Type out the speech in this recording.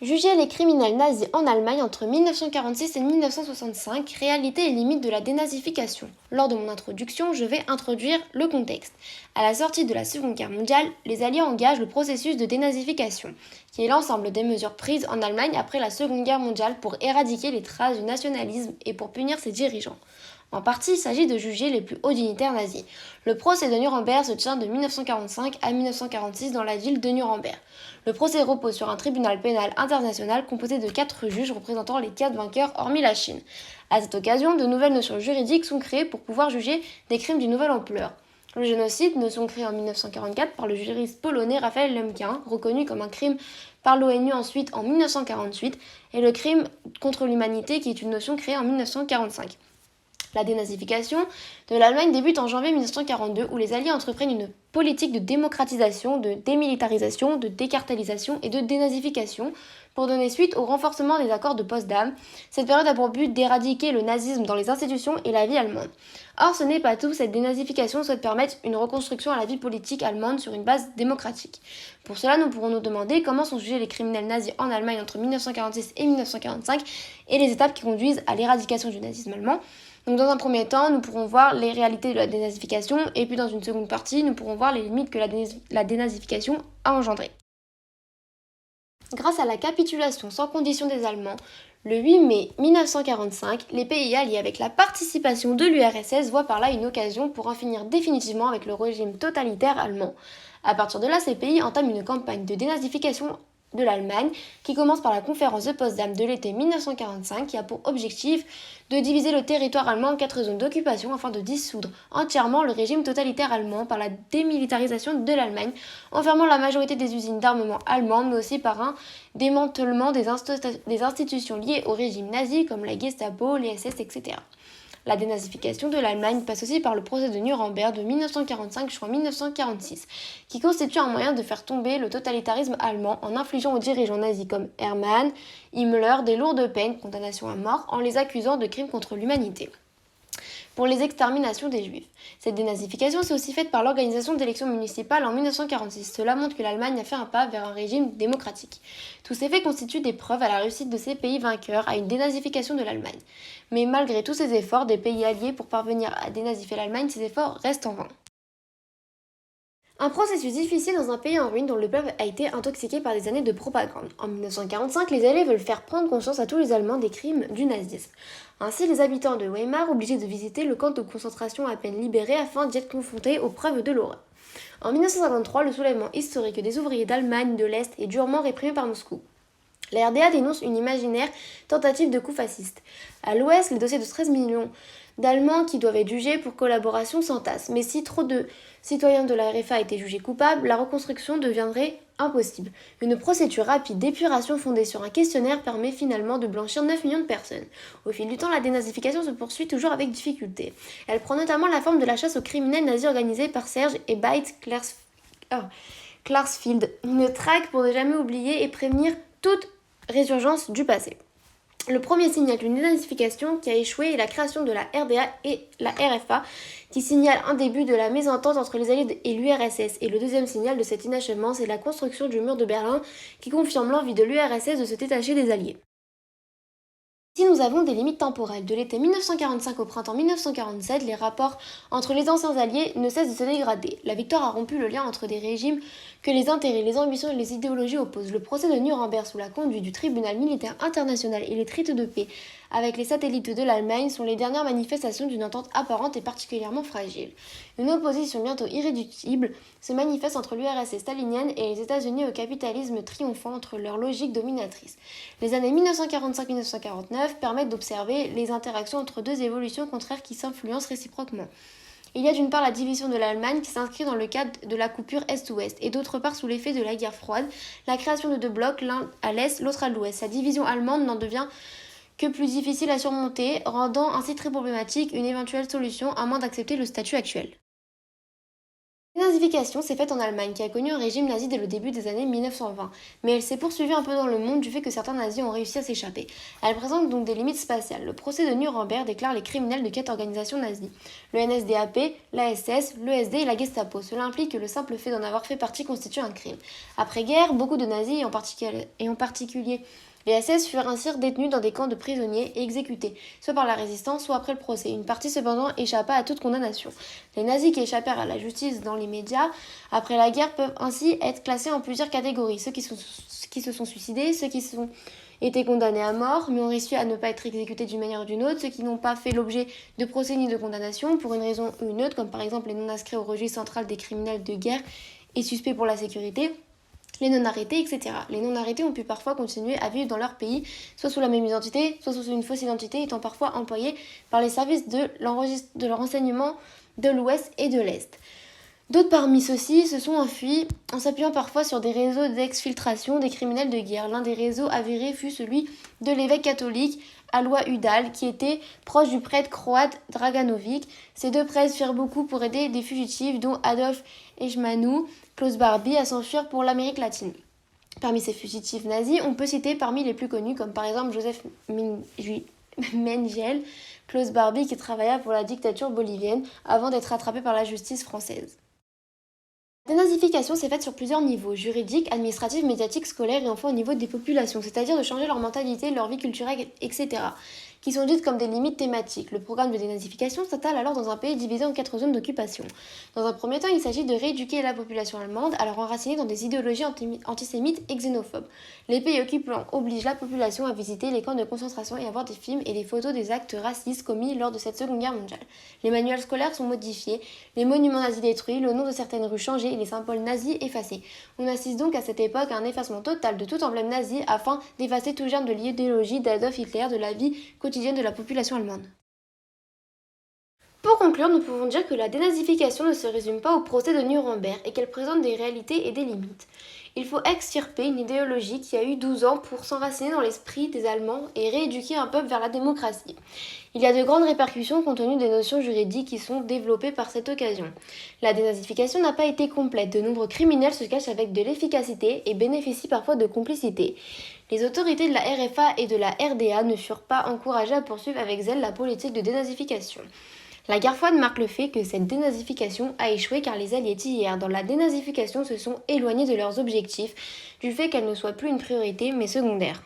Juger les criminels nazis en Allemagne entre 1946 et 1965, réalité et limites de la dénazification. Lors de mon introduction, je vais introduire le contexte. À la sortie de la Seconde Guerre mondiale, les Alliés engagent le processus de dénazification, qui est l'ensemble des mesures prises en Allemagne après la Seconde Guerre mondiale pour éradiquer les traces du nationalisme et pour punir ses dirigeants. En partie, il s'agit de juger les plus hauts dignitaires nazis. Le procès de Nuremberg se tient de 1945 à 1946 dans la ville de Nuremberg. Le procès repose sur un tribunal pénal international composé de 4 juges représentant les 4 vainqueurs hormis la Chine. À cette occasion, de nouvelles notions juridiques sont créées pour pouvoir juger des crimes d'une nouvelle ampleur. Le génocide, notion créée en 1944 par le juriste polonais Raphaël Lemkin, reconnu comme un crime par l'ONU ensuite en 1948, et le crime contre l'humanité qui est une notion créée en 1945. La dénazification de l'Allemagne débute en janvier 1942 où les Alliés entreprennent une politique de démocratisation, de démilitarisation, de décartélisation et de dénazification pour donner suite au renforcement des accords de Potsdam. Cette période a pour but d'éradiquer le nazisme dans les institutions et la vie allemande. Or, ce n'est pas tout, cette dénazification souhaite permettre une reconstruction à la vie politique allemande sur une base démocratique. Pour cela, nous pourrons nous demander comment sont jugés les criminels nazis en Allemagne entre 1946 et 1945 et les étapes qui conduisent à l'éradication du nazisme allemand. Donc dans un premier temps, nous pourrons voir les réalités de la dénazification et puis dans une seconde partie, nous pourrons voir les limites que la dénazification a engendrées. Grâce à la capitulation sans condition des Allemands, le 8 mai 1945, les pays alliés avec la participation de l'URSS voient par là une occasion pour en finir définitivement avec le régime totalitaire allemand. À partir de là, ces pays entament une campagne de dénazification de l'Allemagne, qui commence par la conférence de Potsdam de l'été 1945, qui a pour objectif de diviser le territoire allemand en 4 zones d'occupation afin de dissoudre entièrement le régime totalitaire allemand par la démilitarisation de l'Allemagne, en fermant la majorité des usines d'armement allemandes, mais aussi par un démantèlement des institutions liées au régime nazi comme la Gestapo, les SS, etc. La dénazification de l'Allemagne passe aussi par le procès de Nuremberg de 1945 jusqu'en 1946, qui constitue un moyen de faire tomber le totalitarisme allemand en infligeant aux dirigeants nazis comme Hermann, Himmler des lourdes peines, condamnation à mort, en les accusant de crimes contre l'humanité. Pour les exterminations des Juifs. Cette dénazification s'est aussi faite par l'organisation d'élections municipales en 1946. Cela montre que l'Allemagne a fait un pas vers un régime démocratique. Tous ces faits constituent des preuves à la réussite de ces pays vainqueurs à une dénazification de l'Allemagne. Mais malgré tous ces efforts des pays alliés pour parvenir à dénazifier l'Allemagne, ces efforts restent en vain. Un processus difficile dans un pays en ruine dont le peuple a été intoxiqué par des années de propagande. En 1945, les Alliés veulent faire prendre conscience à tous les Allemands des crimes du nazisme. Ainsi, les habitants de Weimar obligés de visiter le camp de concentration à peine libéré afin d'y être confrontés aux preuves de l'horreur. En 1953, le soulèvement historique des ouvriers d'Allemagne de l'Est est durement réprimé par Moscou. La RDA dénonce une imaginaire tentative de coup fasciste. À l'ouest, les dossiers de 13 millions d'Allemands qui doivent être jugés pour collaboration s'entassent. Mais si trop de citoyens de la RFA étaient jugés coupables, la reconstruction deviendrait impossible. Une procédure rapide d'épuration fondée sur un questionnaire permet finalement de blanchir 9 millions de personnes. Au fil du temps, la dénazification se poursuit toujours avec difficulté. Elle prend notamment la forme de la chasse aux criminels nazis organisée par Serge et Beit Klarsfeld, une traque pour ne jamais oublier et prévenir toute résurgence du passé. Le premier signal d'une dénazification qui a échoué est la création de la RDA et la RFA, qui signale un début de la mésentente entre les Alliés et l'URSS. Et le deuxième signal de cet inachèvement, c'est la construction du mur de Berlin, qui confirme l'envie de l'URSS de se détacher des Alliés. Si nous avons des limites temporelles, de l'été 1945 au printemps 1947, les rapports entre les anciens alliés ne cessent de se dégrader. La victoire a rompu le lien entre des régimes que les intérêts, les ambitions et les idéologies opposent. Le procès de Nuremberg sous la conduite du tribunal militaire international et les traités de paix avec les satellites de l'Allemagne sont les dernières manifestations d'une entente apparente et particulièrement fragile. Une opposition bientôt irréductible se manifeste entre l'URSS stalinienne et les États-Unis au capitalisme triomphant entre leurs logiques dominatrices. Les années 1945-1949 permettent d'observer les interactions entre deux évolutions contraires qui s'influencent réciproquement. Il y a d'une part la division de l'Allemagne qui s'inscrit dans le cadre de la coupure Est-Ouest et d'autre part sous l'effet de la guerre froide, la création de deux blocs, l'un à l'Est, l'autre à l'Ouest. Sa division allemande n'en devient que plus difficile à surmonter, rendant ainsi très problématique une éventuelle solution à moins d'accepter le statut actuel. La nazification s'est faite en Allemagne, qui a connu un régime nazi dès le début des années 1920, mais elle s'est poursuivie un peu dans le monde du fait que certains nazis ont réussi à s'échapper. Elle présente donc des limites spatiales. Le procès de Nuremberg déclare les criminels de 4 organisations nazies, le NSDAP, la SS, l'ESD et la Gestapo. Cela implique que le simple fait d'en avoir fait partie constitue un crime. Après-guerre, beaucoup de nazis, et en particulier les SS, furent ainsi détenus dans des camps de prisonniers et exécutés, soit par la résistance, soit après le procès. Une partie cependant échappa à toute condamnation. Les nazis qui échappèrent à la justice dans les médias après la guerre peuvent ainsi être classés en plusieurs catégories. Ceux qui se sont suicidés, ceux qui ont été condamnés à mort, mais ont réussi à ne pas être exécutés d'une manière ou d'une autre, ceux qui n'ont pas fait l'objet de procès ni de condamnation pour une raison ou une autre, comme par exemple les non-inscrits au registre central des criminels de guerre et suspects pour la sécurité, les non-arrêtés, etc. Les non-arrêtés ont pu parfois continuer à vivre dans leur pays, soit sous la même identité, soit sous une fausse identité, étant parfois employés par les services de renseignement de l'Ouest et de l'Est. D'autres parmi ceux-ci se sont enfuis en s'appuyant parfois sur des réseaux d'exfiltration des criminels de guerre. L'un des réseaux avérés fut celui de l'évêque catholique Alois Udal, qui était proche du prêtre croate Draganovic. Ces deux prêtres firent beaucoup pour aider des fugitifs, dont Adolf Eichmann, Klaus Barbie, à s'enfuir pour l'Amérique latine. Parmi ces fugitifs nazis, on peut citer parmi les plus connus, comme par exemple Joseph Mengele, Klaus Barbie, qui travailla pour la dictature bolivienne avant d'être rattrapé par la justice française. La dénazification s'est faite sur plusieurs niveaux, juridiques, administratifs, médiatiques, scolaires et enfin au niveau des populations, c'est-à-dire de changer leur mentalité, leur vie culturelle, etc., qui sont dites comme des limites thématiques. Le programme de dénazification s'attale alors dans un pays divisé en 4 zones d'occupation. Dans un premier temps, il s'agit de rééduquer la population allemande à leur enraciner dans des idéologies antisémites et xénophobes. Les pays occupants obligent la population à visiter les camps de concentration et à voir des films et des photos des actes racistes commis lors de cette Seconde Guerre mondiale. Les manuels scolaires sont modifiés, les monuments nazis détruits, le nom de certaines rues changé et les symboles nazis effacés. On assiste donc à cette époque à un effacement total de tout emblème nazi afin d'effacer tout germe de l'idéologie d'Adolf Hitler de la vie quotidienne de la population allemande. Pour conclure, nous pouvons dire que la dénazification ne se résume pas au procès de Nuremberg et qu'elle présente des réalités et des limites. Il faut extirper une idéologie qui a eu 12 ans pour s'enraciner dans l'esprit des Allemands et rééduquer un peuple vers la démocratie. Il y a de grandes répercussions compte tenu des notions juridiques qui sont développées par cette occasion. La dénazification n'a pas été complète, de nombreux criminels se cachent avec de l'efficacité et bénéficient parfois de complicité. Les autorités de la RFA et de la RDA ne furent pas encouragées à poursuivre avec zèle la politique de dénazification. La guerre froide marque le fait que cette dénazification a échoué car les alliés d'hier dans la dénazification se sont éloignés de leurs objectifs, du fait qu'elle ne soit plus une priorité mais secondaire.